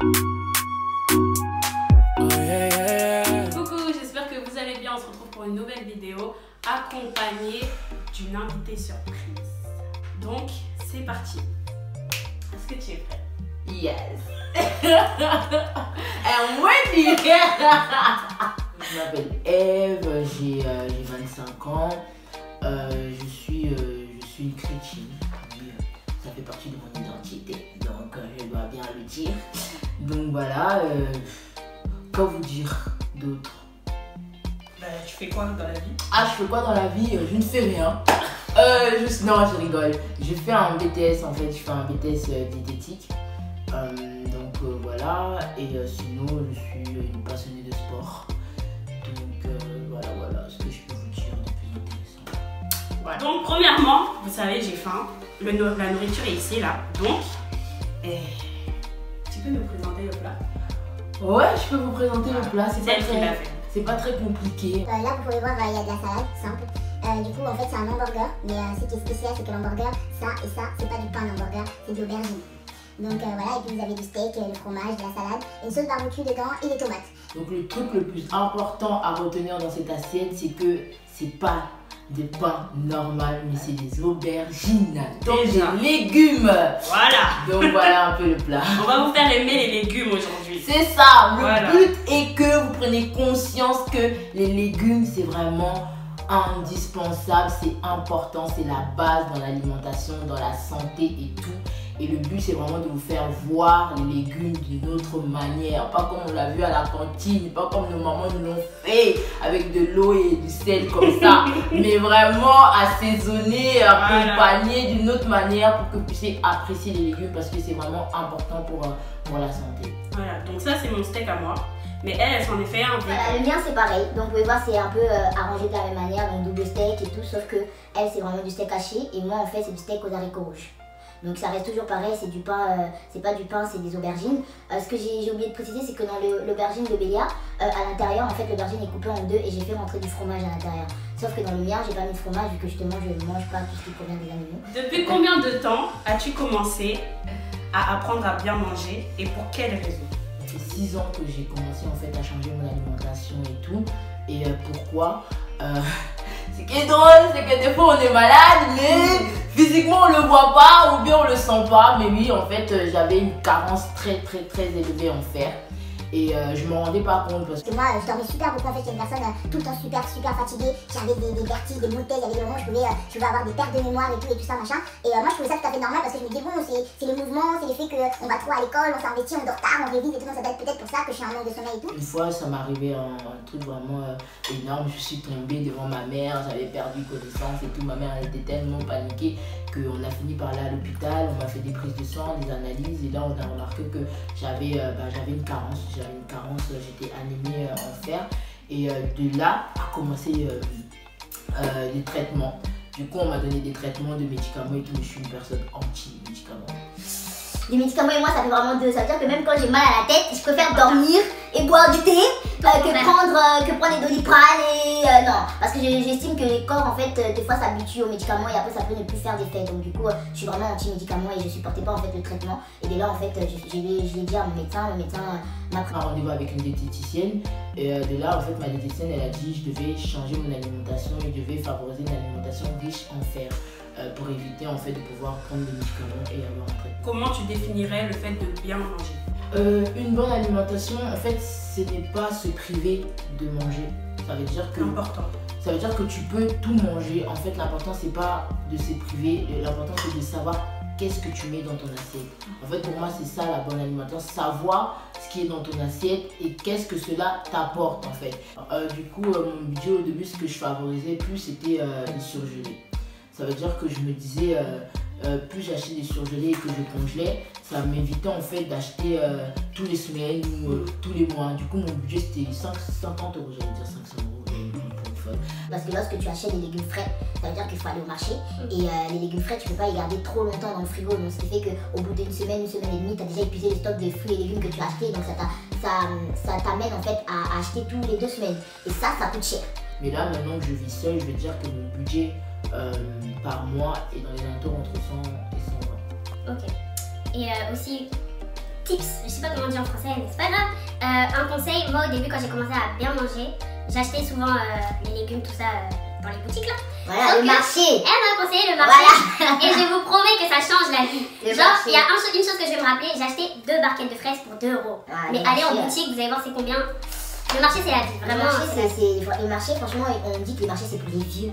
Coucou, j'espère que vous allez bien. On se retrouve pour une nouvelle vidéo accompagnée d'une invitée surprise. Donc, c'est parti. Est-ce que tu es prête? Yes. I'm ready. Je m'appelle Eve, j'ai 25 ans. Je suis une chrétienne. Ça fait partie de mon identité, donc je dois bien le dire. Donc voilà, quoi vous dire d'autre? Tu fais quoi dans la vie? Ah, je fais quoi dans la vie? Je ne fais rien. Non, je rigole. Je fais un BTS en fait, je fais un BTS diététique. Voilà, et sinon je suis une passionnée de sport. Donc voilà ce que je peux vous dire de plus intéressant. Voilà. Donc premièrement, vous savez, j'ai faim. La nourriture est ici, là. Donc, tu peux nous présenter le plat? Ouais, je peux vous présenter le plat. C'est pas très compliqué. Là, vous pouvez voir, il y a de la salade simple. Du coup, en fait, c'est un hamburger. Mais ce qui est spécial, c'est que l'hamburger, ça et ça, c'est pas du pain d'hamburger, c'est de l'aubergine. Donc voilà, et puis vous avez du steak, le fromage, de la salade, une sauce barbecue dedans et des tomates. Donc le truc le plus important à retenir dans cette assiette, c'est que c'est pas de pain normal, mais c'est des aubergines. Donc des légumes. Voilà. Donc voilà un peu le plat. On va vous faire aimer les légumes aujourd'hui. C'est ça. Voilà. Le but est que vous preniez conscience que les légumes, c'est vraiment indispensable, c'est important, c'est la base dans l'alimentation, dans la santé et tout. Et le but, c'est vraiment de vous faire voir les légumes d'une autre manière. Pas comme on l'a vu à la cantine, pas comme nos mamans nous l'ont fait avec de l'eau et du sel comme ça. Mais vraiment assaisonné, accompagné d'une autre manière pour que vous puissiez apprécier les légumes parce que c'est vraiment important pour la santé. Voilà, donc ça c'est mon steak à moi. Mais elle s'en est fait un. Voilà, le mien c'est pareil. Donc vous pouvez voir, c'est un peu arrangé de la même manière, donc double steak et tout. Sauf que elle, c'est vraiment du steak haché et moi en fait, c'est du steak aux haricots rouges. Donc ça reste toujours pareil, c'est du pain, c'est pas du pain, c'est des aubergines. Ce que j'ai oublié de préciser, c'est que dans l'aubergine de Bélia, à l'intérieur, en fait, l'aubergine est coupée en deux et j'ai fait rentrer du fromage à l'intérieur. Sauf que dans le mien, j'ai pas mis de fromage vu que justement, je ne mange pas tout ce qui provient des animaux. Depuis combien de temps as-tu commencé à apprendre à bien manger et pour quelles raisons? Ça fait 6 ans que j'ai commencé en fait à changer mon alimentation et tout. Et pourquoi Ce qui est drôle, c'est que des fois on est malade, mais physiquement on le voit pas ou bien on le sent pas. Mais oui, en fait, j'avais une carence très élevée en fer. Et je m'en rendais pas compte parce que moi je dormais super beaucoup. En fait, j'étais une personne tout le temps super fatiguée. J'avais des vertiges, des maux de tête, il y avait des moments où je pouvais avoir des pertes de mémoire et tout ça machin. Et moi je trouvais ça tout à fait normal parce que je me disais bon, c'est les mouvements, c'est le fait qu'on va trop à l'école, on s'investit, on dort tard, on révise et tout. Donc ça doit être peut-être pour ça que je suis un manque de sommeil et tout. Une fois ça m'est arrivé un truc vraiment énorme. Je suis tombée devant ma mère, j'avais perdu connaissance et tout. Ma mère elle était tellement paniquée qu'on a fini par aller à l'hôpital. On m'a fait des prises de sang, des analyses et là on a remarqué que j'avais une carence. J'étais anémie en fer et de là a commencé les traitements. Du coup on m'a donné des traitements de médicaments et tout, mais je suis une personne anti-médicaments. Les médicaments et moi ça fait vraiment deux. Ça veut dire que même quand j'ai mal à la tête, je préfère dormir et boire du thé que prendre des Doliprane et non. Parce que j'estime que le corps en fait des fois s'habitue aux médicaments et après ça peut ne plus faire d'effet. Donc du coup je suis vraiment anti-médicaments et je supportais pas en fait le traitement. Et dès là en fait je l'ai dit à mon médecin m'a pris un rendez-vous avec une diététicienne et de là en fait ma diététicienne elle a dit que je devais changer mon alimentation et je devais favoriser une alimentation riche en fer. Pour éviter en fait de pouvoir prendre des médicaments et avoir un traitement. Comment tu définirais le fait de bien manger? Une bonne alimentation, en fait, ce n'est pas se priver de manger. Ça veut dire que important. Ça veut dire que tu peux tout manger. En fait, l'important c'est pas de se priver. L'important c'est de savoir qu'est-ce que tu mets dans ton assiette. En fait, pour moi, c'est ça la bonne alimentation. Savoir ce qui est dans ton assiette et qu'est-ce que cela t'apporte en fait. Du coup, mon budget au début, ce que je favorisais plus, c'était les surgelés. Ça veut dire que je me disais, plus j'achetais des surgelés et que je congelais, ça m'évitait en fait d'acheter tous les semaines ou tous les mois. Du coup, mon budget c'était 50 euros, j'allais dire 500 euros pour une fois. Parce que lorsque tu achètes des légumes frais, ça veut dire qu'il faut aller au marché. Et les légumes frais, tu ne peux pas les garder trop longtemps dans le frigo. Donc, ce qui fait qu'au bout d'une semaine et demie, tu as déjà épuisé le stock de fruits et légumes que tu as achetés. Donc, ça t'amène en fait à acheter tous les 2 semaines. Et ça coûte cher. Mais là, maintenant que je vis seule, je veux dire que mon budget par mois est dans les alentours entre 100 et 120. Ok. Et aussi, tips, je sais pas comment on dit en français, mais c'est pas grave. Un conseil, moi au début quand j'ai commencé à bien manger, j'achetais souvent les légumes, tout ça dans les boutiques là. Voilà, le marché. Elle m'a conseillé le marché. Voilà. Et je vous promets que ça change la vie. Genre, il y a une chose que je vais me rappeler, j'ai acheté 2 barquettes de fraises pour 2 €. Ah, mais allez en boutique, vous allez voir c'est combien. Le marché c'est la vie, vraiment. Le marché, franchement, on dit que les marchés c'est pour les vieux.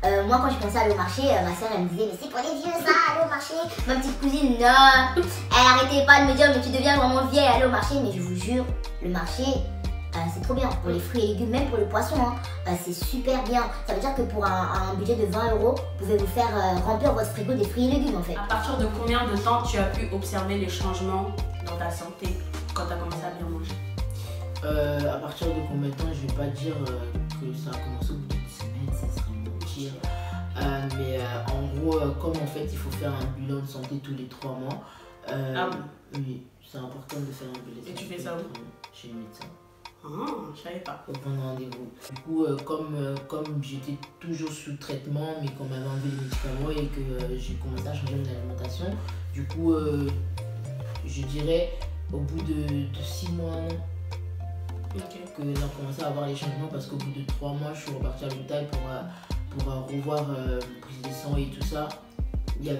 Moi quand je pensais aller au marché, ma soeur elle me disait mais c'est pour les vieux ça, aller au marché. Ma petite cousine, non, elle arrêtait pas de me dire mais tu deviens vraiment vieille, aller au marché. Mais je vous jure, le marché c'est trop bien pour les fruits et légumes, même pour le poisson, hein. C'est super bien. Ça veut dire que pour un budget de 20 €, vous pouvez vous faire remplir votre frigo des fruits et légumes en fait. À partir de combien de temps tu as pu observer les changements dans ta santé quand tu as commencé à bien manger? À partir de combien de temps, je vais pas dire que ça a commencé au bout d'une semaine, ça serait mentir. Mais en gros, comme en fait il faut faire un bilan de santé tous les 3 mois, oui, c'est important de faire un bilan de santé. Et tu fais ça où? Chez le médecin. Ah, je savais pas. Au bon rendez-vous. Du coup, comme j'étais toujours sous traitement, mais qu'on m'avait enlevé les médicaments et que j'ai commencé à changer mon alimentation, du coup, je dirais au bout de 6 mois, que là, on commençait à avoir les changements parce qu'au bout de 3 mois, je suis repartie à l'hôpital pour revoir prise de sang et tout ça. Il y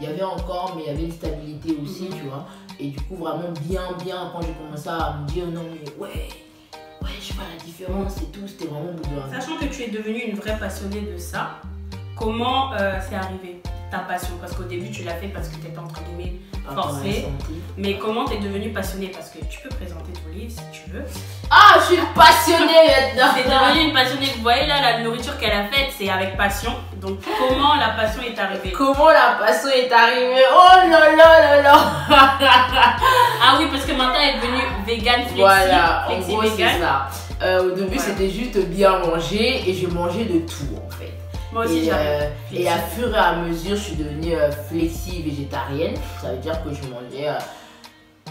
avait encore, mais il y avait une stabilité aussi, tu vois. Et du coup, vraiment bien, quand j'ai commencé à me dire non, mais ouais, je vois la différence et tout, c'était vraiment au bout de... Sachant que tu es devenue une vraie passionnée de ça, comment c'est arrivé ta passion? Parce qu'au début, tu l'as fait parce que tu étais entre guillemets forcée. Mais comment tu es devenue passionnée? Parce que tu peux présenter ton livre si tu veux. Ah, je suis passionnée maintenant! Tu es devenue une passionnée. Vous voyez là, la nourriture qu'elle a faite, c'est avec passion. Donc, comment la passion est arrivée? Comment la passion est arrivée? Oh là là là là! Ah oui, parce que maintenant elle est devenue vegan flexi. Voilà, en gros, vegan. c'est ça. Au début, c'était juste bien manger et je mangeais de tout en fait. Moi aussi, j'avais. Et à fur et à mesure, je suis devenue flexi végétarienne. Ça veut dire que je mangeais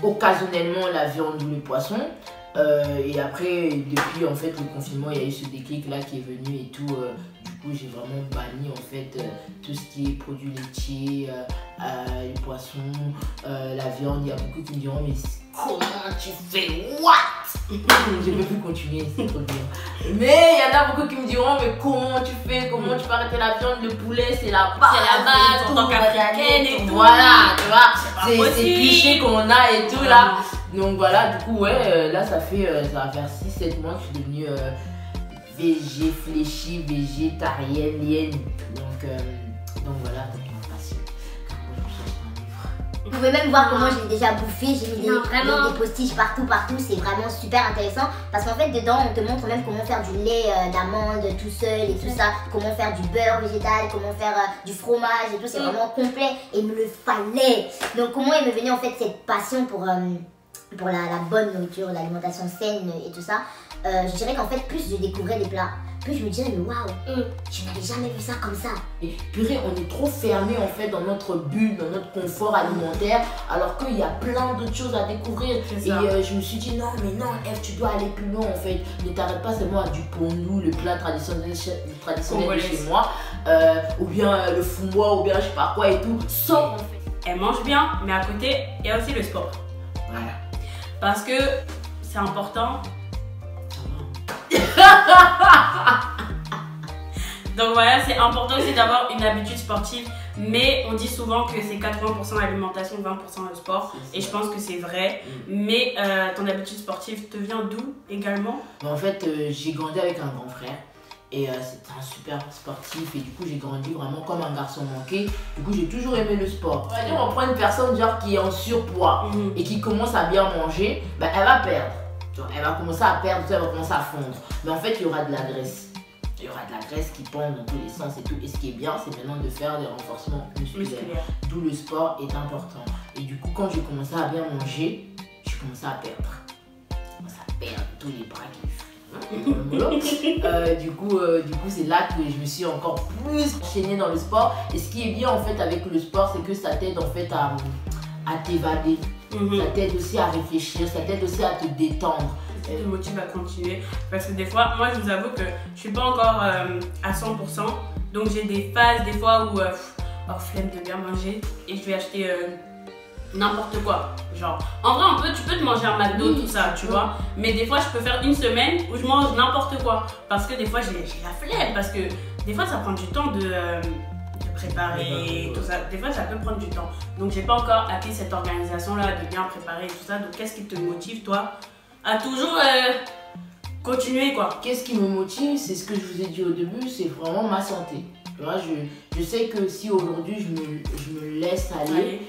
occasionnellement la viande ou le poisson. Et après, depuis en fait le confinement, il y a eu ce déclic là qui est venu et tout. Du coup, j'ai vraiment banni en fait tout ce qui est produits laitiers, les poissons, la viande. Il y a beaucoup qui me diront mais comment tu fais? What? Je ne peux plus continuer, c'est trop bien. Mais il y en a beaucoup qui me diront mais comment tu fais? Comment tu peux arrêter la viande? Le poulet c'est la base. C'est la base en tant qu'africaine et tout. Voilà, tu vois, c'est possible. cliché qu'on a et tout là. Donc voilà, du coup, ouais, là ça va faire 6-7 mois que je suis devenue végétarienne. Donc voilà, donc ma passion. Vous pouvez même voir comment j'ai déjà bouffé, j'ai mis vraiment. des postiches partout, c'est vraiment super intéressant parce qu'en fait dedans on te montre même comment faire du lait d'amande tout seul et tout ça, comment faire du beurre végétal, comment faire du fromage et tout, c'est vraiment complet et il me le fallait. Donc comment il me venait en fait cette passion pour la bonne nourriture, l'alimentation saine et tout ça. Je dirais qu'en fait plus je découvrais des plats, plus je me disais mais waouh, je n'avais jamais vu ça comme ça. Et purée, on est trop fermé en fait dans notre bulle, dans notre confort alimentaire, alors qu'il y a plein d'autres choses à découvrir. Et je me suis dit non mais non Eve, tu dois aller plus loin en fait. Ne t'arrête pas seulement à du pondou, le plat traditionnel de chez moi, ou bien le fumwa, ou bien je sais pas quoi et tout. Sors en fait. Elle mange bien, mais à côté, il y a aussi le sport. Voilà. Parce que c'est important. Donc voilà, c'est important aussi d'avoir une habitude sportive. Mais on dit souvent que c'est 80% alimentation, 20% le sport. Et je pense que c'est vrai. Mais ton habitude sportive te vient d'où également? En fait, j'ai grandi avec un grand frère. Et c'était un super sportif et du coup j'ai grandi vraiment comme un garçon manqué. Du coup j'ai toujours aimé le sport. On va dire on prend une personne genre qui est en surpoids et qui commence à bien manger, bah, elle va perdre. Genre, elle va commencer à perdre, elle va commencer à fondre. Mais en fait il y aura de la graisse. Il y aura de la graisse qui pend dans tous les sens et tout. Et ce qui est bien c'est maintenant de faire des renforcements musculaires. D'où le sport est important. Et du coup quand j'ai commencé à bien manger, j'ai commencé à perdre. J'ai commencé à perdre tous les bras qui du coup c'est là que je me suis encore plus enchaînée dans le sport. Et ce qui est bien en fait avec le sport, c'est que ça t'aide en fait à t'évader. Ça t'aide aussi à réfléchir, ça t'aide aussi à te détendre. Ça te motive à continuer. Parce que des fois, moi je vous avoue que je suis pas encore à 100%. Donc j'ai des phases des fois où flemme de bien manger et je vais acheter n'importe quoi. Genre, en vrai, tu peux te manger un McDo, tout ça, tu vois. Mais des fois, je peux faire une semaine où je mange n'importe quoi. Parce que des fois, j'ai la flemme. Parce que des fois, ça prend du temps de préparer, tout ça. Des fois, ça peut prendre du temps. Donc, j'ai pas encore acquis cette organisation-là de bien préparer tout ça. Donc, qu'est-ce qui te motive, toi, à toujours continuer, quoi? Qu'est-ce qui me motive? C'est ce que je vous ai dit au début, c'est vraiment ma santé. Tu vois, je sais que si aujourd'hui je me laisse aller,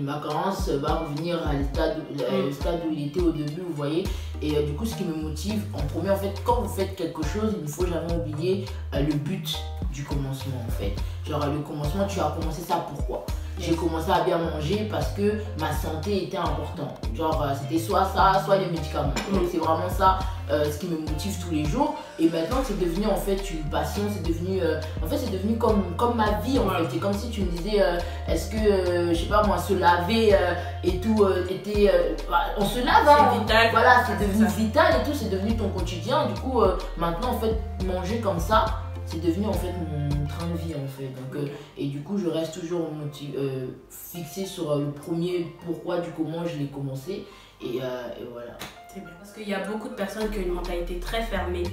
ma carence va revenir à le stade où il était au début, vous voyez. Et du coup, ce qui me motive, en premier, en fait, quand vous faites quelque chose, il ne faut jamais oublier le but du commencement, en fait. Genre, le commencement, tu as commencé ça pourquoi? J'ai commencé à bien manger parce que ma santé était importante. Genre, c'était soit ça, soit les médicaments. Donc, c'est vraiment ça ce qui me motive tous les jours. Et maintenant, c'est devenu en fait une passion. C'est devenu, en fait, c'est devenu comme ma vie, en fait. C'est comme si tu me disais, est-ce que, je sais pas moi, se laver et tout était. On se lave, hein. C'est vital. Voilà, c'est devenu vital et tout. C'est devenu ton quotidien. Du coup, maintenant, en fait, manger comme ça, c'est devenu en fait mon train de vie en fait. Donc, et du coup je reste toujours fixé sur le premier pourquoi du comment je l'ai commencé et voilà. C'est bien parce qu'il y a beaucoup de personnes qui ont une mentalité très fermée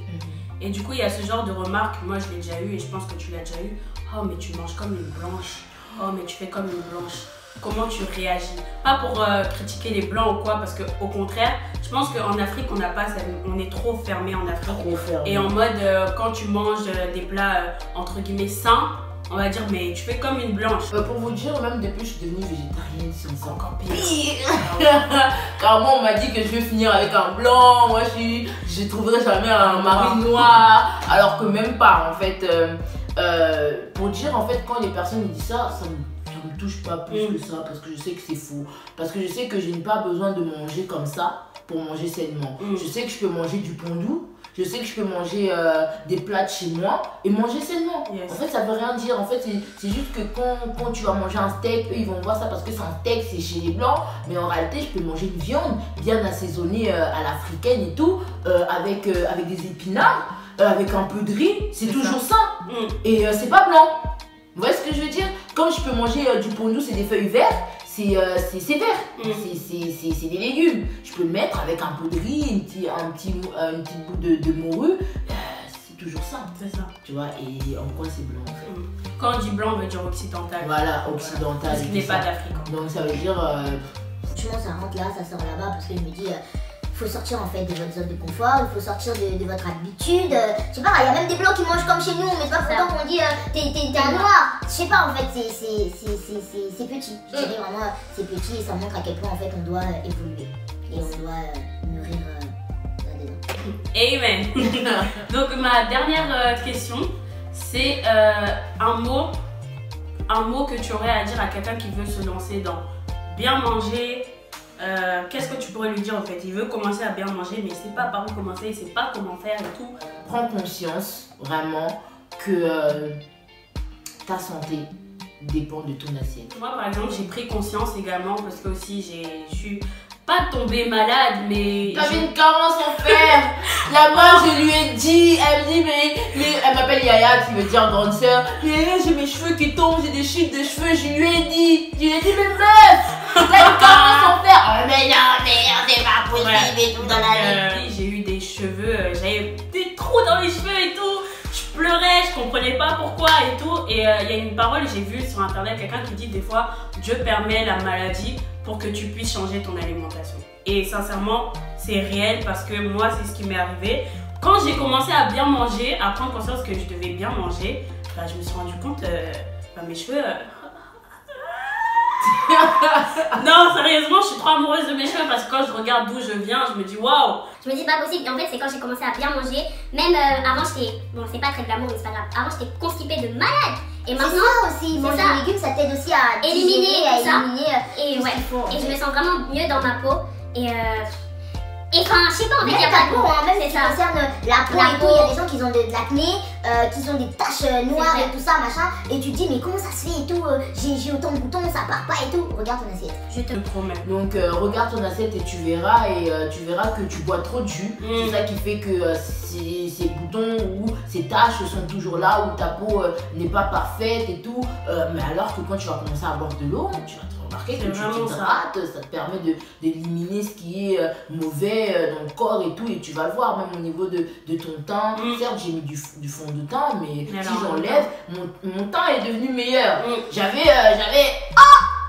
et du coup il y a ce genre de remarques, moi je l'ai déjà eu et je pense que tu l'as déjà eu. Oh mais tu manges comme une blanche, oh mais tu fais comme une blanche. Comment tu réagis? Pas pour critiquer les blancs ou quoi, parce que au contraire, je pense qu'en Afrique, on n'a pas, on est trop fermé en Afrique. Trop fermé. Et en mode, quand tu manges des plats entre guillemets sains, on va dire, mais tu fais comme une blanche. Pour vous dire, même depuis que je suis devenue végétarienne, c'est encore pire. Car moi, on m'a dit que je vais finir avec un blanc. Moi, je trouverai jamais un mari noir. Alors que même pas, en fait. Pour dire, en fait, quand les personnes me disent ça, ça me touche pas plus que ça parce que je sais que c'est faux, parce que je sais que je n'ai pas besoin de manger comme ça pour manger sainement. Je sais que je peux manger du pondou, je sais que je peux manger des plats de chez moi et manger sainement. En fait, ça veut rien dire. En fait, c'est juste que quand tu vas manger un steak, eux ils vont voir ça parce que c'est un steak, c'est chez les blancs, mais en réalité je peux manger une viande bien assaisonnée à l'africaine et tout, avec des épinards, avec un peu de riz, c'est toujours ça. Et c'est pas blanc. Vous voyez ce que je veux dire? Quand je peux manger du pondou, c'est des feuilles vertes, c'est vert, c'est des légumes. Je peux le mettre avec un peu de riz, un petit bout de morue, c'est toujours ça. C'est ça. Tu vois, et en quoi c'est blanc en fait? Quand on dit blanc, on veut dire occidental. Voilà, occidental. Parce qu'il n'est pas d'Afrique. Donc ça veut dire... Franchement, ça rentre là, ça sort là-bas, parce que je me dis... Il faut sortir en fait de votre zone de confort, il faut sortir de votre habitude. Je sais pas, il y a même des blancs qui mangent comme chez nous, mais c'est pas pourtant qu'on dit t'es un noir. Je sais pas, en fait, c'est petit. Je dirais vraiment, c'est petit et ça montre à quel point en fait on doit évoluer et on doit mûrir là-dedans. Amen. Donc ma dernière question, c'est un mot que tu aurais à dire à quelqu'un qui veut se lancer dans bien manger. Qu'est-ce que tu pourrais lui dire en fait? Il veut commencer à bien manger mais il sait pas par où commencer, il sait pas comment faire et tout. Prends conscience vraiment que ta santé dépend de ton assiette. Moi par exemple j'ai pris conscience également parce que aussi je suis pas tombée malade mais... T'avais une carence en fer. Là-bas je lui ai dit, elle me dit mais elle m'appelle Yaya qui veut dire grande sœur. Yaya j'ai mes cheveux qui tombent, j'ai des chutes de cheveux, je lui ai dit mais meuf, t'as une carence en fer. Oh mais non merde, c'est pas possible et tout dans la vie. J'ai eu des cheveux, j'avais des trous dans les cheveux et tout. Je pleurais, je comprenais pas pourquoi et tout. Et il y a une parole, j'ai vu sur internet quelqu'un qui dit des fois Dieu permet la maladie pour que tu puisses changer ton alimentation. Et sincèrement, c'est réel parce que moi, c'est ce qui m'est arrivé. Quand j'ai commencé à bien manger, à prendre conscience que je devais bien manger, bah, je me suis rendu compte, mes cheveux... Non, sérieusement, je suis trop amoureuse de mes cheveux parce que quand je regarde d'où je viens, je me dis waouh. Je me dis pas possible. Et en fait, c'est quand j'ai commencé à bien manger. Même avant, j'étais. Bon, c'est pas très glamour, mais c'est pas grave. Avant, j'étais constipée de malade. Et maintenant. C'est ça aussi, manger des légumes, ça t'aide aussi à éliminer digérer, tout ça. Et ouais, et je me sens vraiment mieux dans ma peau. Et Et enfin, je sais pas, en fait, il y a ta pas de peau, hein, même c'est si ça ça. concerne la peau et tout, il y a des gens qui ont de l'acné, qui ont des taches noires vrai. et tout ça, machin, et tu te dis mais comment ça se fait et tout, j'ai autant de boutons, ça part pas et tout, regarde ton assiette. Je te Je te promets. Donc regarde ton assiette et tu verras que tu bois trop de jus. C'est ça qui fait que ces boutons ou ces taches sont toujours là, où ta peau n'est pas parfaite et tout. Mais alors que quand tu vas commencer à boire de l'eau, tu vas te remarquer que tu t'hydrates, ça te permet d'éliminer ce qui est mauvais dans le corps et tout, et tu vas le voir même au niveau de ton teint. Certes, j'ai mis du fond de teint, mais si j'enlève, mon teint est devenu meilleur. J'avais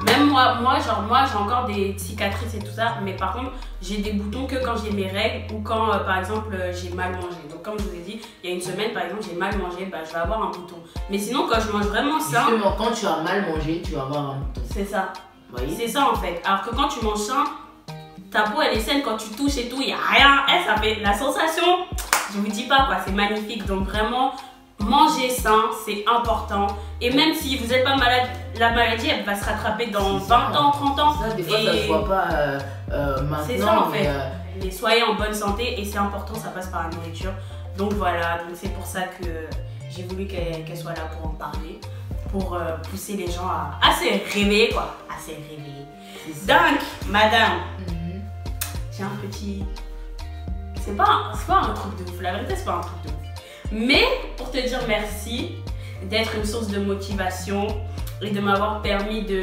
Même moi j'ai encore des cicatrices et tout ça, mais par contre j'ai des boutons que quand j'ai mes règles ou quand par exemple j'ai mal mangé. Donc comme je vous ai dit, il y a une semaine par exemple j'ai mal mangé, bah, je vais avoir un bouton. Mais sinon quand je mange vraiment sain, justement quand tu as mal mangé, tu vas avoir un bouton. c'est ça. Oui. C'est ça en fait. Alors que quand tu manges sain, ta peau elle est saine, quand tu touches et tout, il n'y a rien. Ça fait la sensation, je vous dis pas quoi, c'est magnifique. Donc vraiment, manger sain, c'est important. Et même si vous n'êtes pas malade, la maladie elle va se rattraper dans 20 ans, 30 ans. Ça, des fois, ça se voit pas maintenant. C'est ça en fait. Mais soyez en bonne santé et c'est important, ça passe par la nourriture. Donc voilà, donc c'est pour ça que j'ai voulu qu'elle soit là pour en parler. Pour pousser les gens à se réveiller quoi. À se réveiller. Donc, madame, j'ai un petit... C'est pas un truc de ouf, la vérité c'est pas un truc de ouf. Mais pour te dire merci d'être une source de motivation et de m'avoir permis de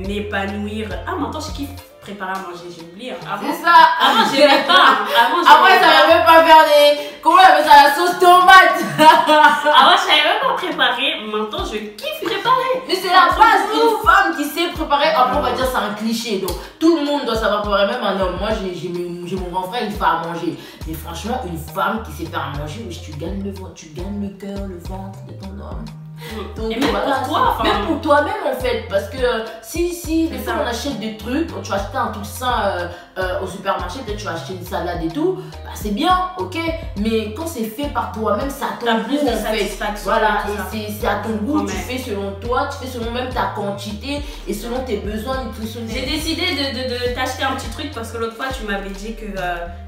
m'épanouir. Ah, maintenant je kiffe préparer à manger, j'ai oublié. C'est ça. Avant j'aimais pas. Après ça va même pas faire des... Comment on appelle ça, la sauce tomate. Avant je savais même pas préparer, maintenant je kiffe préparer. Mais c'est la base, une femme qui sait préparer. Après on va dire c'est un cliché, donc tout le monde doit savoir préparer, même un homme. Moi j'ai mon grand frère, il fait à manger. Mais franchement une femme qui sait faire à manger, oui, tu gagnes le cœur, le ventre de ton homme. Donc, et même voilà, pour toi, enfin... même pour toi-même en fait, parce que si des fois on achète des trucs, quand tu vas acheter un truc sain au supermarché, peut-être tu vas acheter une salade et tout, bah c'est bien, ok, mais quand c'est fait par toi-même, c'est à ton goût plus de en fait. satisfaction. Voilà, et c'est à ton goût, tu Ouais. fais selon toi, tu fais selon même ta quantité et selon tes besoins nutritionnels. J'ai décidé de t'acheter un petit truc parce que l'autre fois tu m'avais dit que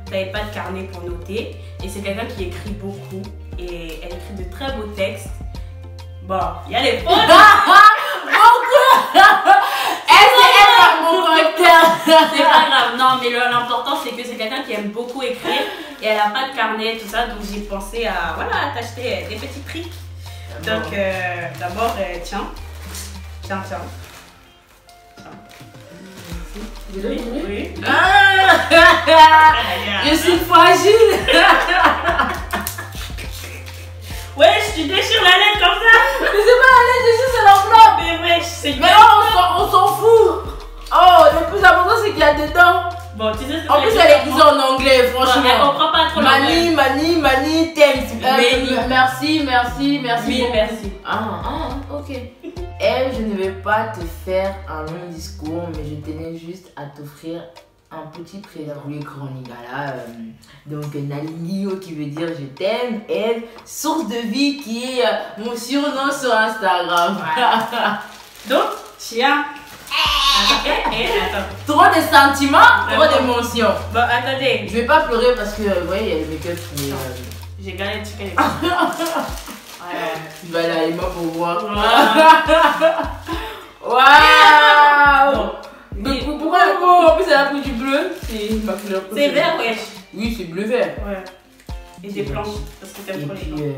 t'avais pas de carnet pour noter, et c'est quelqu'un qui écrit beaucoup et elle écrit de très beaux textes. Bon, il y a les fautes. Elle par mon correcteur. C'est pas grave, non, mais l'important c'est que c'est quelqu'un qui aime beaucoup écrire et elle a pas de carnet, tout ça, donc j'ai pensé à t'acheter des petits trucs. Donc d'abord, tiens. Oui. Je suis fragile. Ouais, tu déchires la lettre comme ça. Mais c'est pas la lettre, c'est l'enveloppe. Mais ouais, c'est Mais non, on s'en fout. Oh, le plus important c'est qu'il y a dedans. Bon, tu sais ce que En plus elle est écrite en anglais, franchement. Elle comprend pas trop l'anglais. Mani, thanks. Merci. Oui, merci. Ok. Elle, je ne vais pas te faire un long discours, mais je tenais juste à t'offrir un petit présent pour les grands Nigala. Donc Nalingio qui veut dire je t'aime, elle, source de vie qui est mon surnom sur Instagram. Voilà. Donc, tiens. Attends. Trop de sentiments, trop d'émotions. Bon, attendez. Je vais pas pleurer parce que, vous voyez, il y a le make-up qui est... J'ai gagné le chicken. Je vais aller à Emma pour voir. Waouh. Waouh. Pourquoi le mot en plus elle a pris du bleu? C'est ma couleur C'est vert, wesh. Oui, c'est bleu-vert. Ouais. Et des planches, parce que t'aimes Et trop les puis, planches.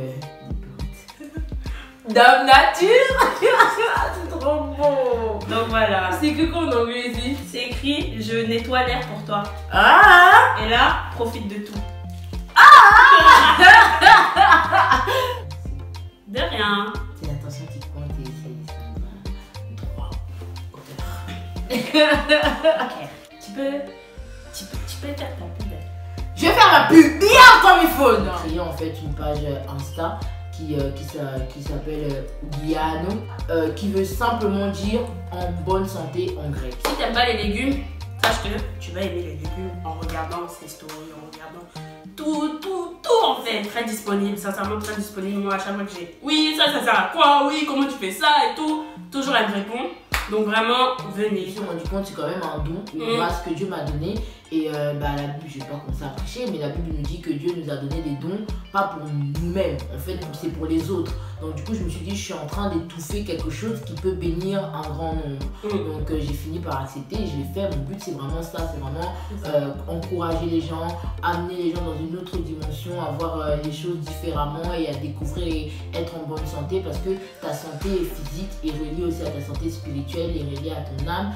Dame Nature. C'est trop beau. Donc voilà. C'est que quoi en anglais ici? C'est écrit je nettoie l'air pour toi. Ah. Et là, profite de tout. De rien. C'est l'attention qui compte et c'est droit au Ok. Tu peux faire ta pub. Je vais faire ma pub bien comme il faut. J'ai créé en fait une page Insta qui s'appelle Guiano, qui veut simplement dire en bonne santé en grec. Si t'aimes pas les légumes, sache que tu vas aimer les légumes en regardant ses stories, en regardant tout en fait. Très disponible, sincèrement très disponible. Moi à chaque fois que j'ai oui, ça sert à quoi, oui, comment tu fais ça et tout, toujours elle me répond. Donc vraiment, Je me venez. suis rendu compte, c'est quand même un don, une grâce que Dieu m'a donné. Et la Bible, je vais pas commencer à prêcher, mais la Bible nous dit que Dieu nous a donné des dons, pas pour nous-mêmes, en fait, c'est pour les autres. Donc du coup, je me suis dit, je suis en train d'étouffer quelque chose qui peut bénir un grand nombre. Donc j'ai fini par accepter et je l'ai fait. Mon but, c'est vraiment ça, c'est vraiment encourager les gens, amener les gens dans une autre dimension, à voir les choses différemment et à découvrir et être en bonne santé, parce que ta santé physique est reliée aussi à ta santé spirituelle, est reliée à ton âme,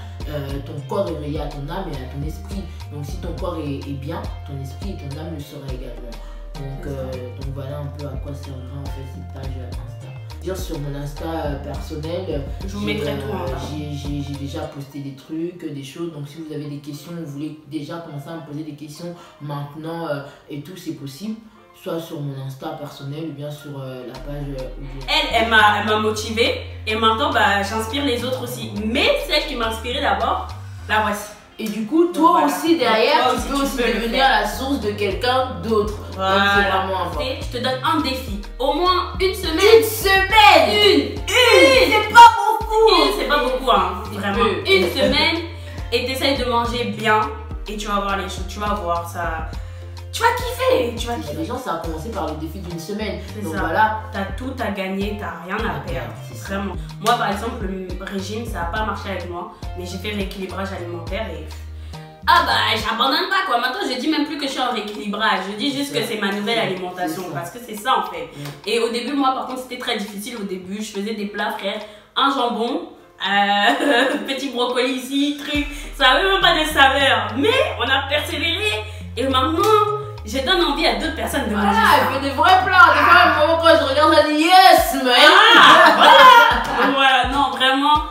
ton corps est relié à ton âme et à ton esprit. Donc si ton corps est bien, ton esprit et ton âme le seraient également. Donc voilà un peu à quoi servira en fait cette page Insta. Dire sur mon Insta personnel, Je vous mettrai tout en bas. j'ai déjà posté des trucs, des choses. Donc si vous avez des questions, vous voulez déjà commencer à me poser des questions maintenant et tout, c'est possible. Soit sur mon Insta personnel ou bien sur la page Elle m'a motivée et maintenant bah, j'inspire les autres aussi. Mais celle qui m'a inspirée d'abord, la voici. Et du coup, toi voilà. aussi derrière, Toi tu aussi, peux tu aussi peux le devenir faire. la source de quelqu'un d'autre. Voilà. Donc c'est vraiment important. Je te donne un défi. Au moins une semaine. Une semaine. C'est pas beaucoup. C'est pas beaucoup, hein. Vraiment. peu. Une semaine et t'essayes de manger bien et tu vas voir les choses. Tu vas voir ça. Tu vas kiffer. Tu vas Les kiffer. gens, ça a commencé par le défi d'une semaine. C'est Donc ça. voilà. T'as tout à gagner, t'as rien à perdre. C'est ça. Vraiment. Moi, par exemple, le régime, ça n'a pas marché avec moi. Mais j'ai fait rééquilibrage alimentaire et. Ah bah, j'abandonne pas quoi. Maintenant, je dis même plus que je suis en rééquilibrage. Je dis juste que c'est ma nouvelle alimentation. C'est ça. Parce que c'est ça en fait. Et au début, moi, par contre, c'était très difficile. Au début, je faisais des plats, frère. Un jambon. Petit brocoli ici, truc. Ça n'avait même pas de saveur. Mais on a persévéré. Et maintenant, je donne envie à d'autres personnes de manger Voilà, ça. elle fait des vrais plats. Des fois, à un moment, quand je regarde, je dis yes, man. Ah, voilà. Donc voilà, non, vraiment,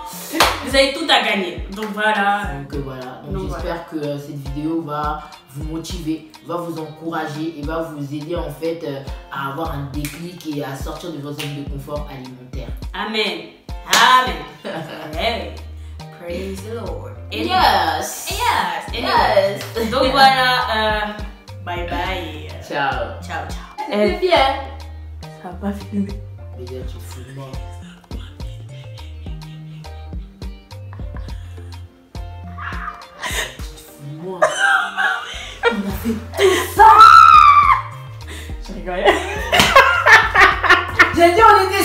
vous avez tout à gagner. Donc voilà. Donc voilà. Donc, J'espère que cette vidéo va vous motiver, va vous encourager et va vous aider en fait à avoir un déclic et à sortir de vos zones de confort alimentaire. Amen. Amen. Hey. Praise the Lord. Et Yes. yes. Yes. Donc voilà. Bye bye. Ciao. Ciao, ciao. C'est bien. Ça va pas filmer. Mais là, tu fous de moi. Moi. On a fait tout ça. Je rigolais. J'ai dit on était